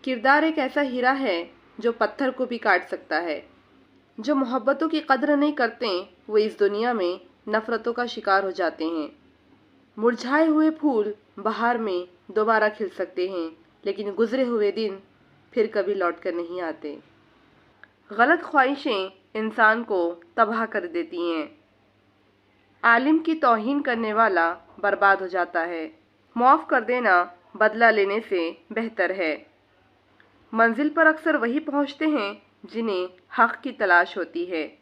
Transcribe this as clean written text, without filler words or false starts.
کردار ایک ایسا ہیرا ہے جو پتھر کو بھی کاٹ سکتا ہے۔ جو محبتوں کی قدر نہیں کرتے وہ اس دنیا میں نفرتوں کا شکار ہو جاتے ہیں۔ مرجھائے ہوئے پھول بہار میں دوبارہ کھل سکتے ہیں، لیکن گزرے ہوئے دن پھر کبھی لوٹ کر نہیں آتے۔ غلط خواہشیں انسان کو تباہ کر دیتی ہیں۔ عالم کی توہین کرنے والا برباد ہو جاتا ہے۔ معاف کر دینا بدلہ لینے سے بہتر ہے۔ منزل پر اکثر وہی پہنچتے ہیں جنہیں حق کی تلاش ہوتی ہے۔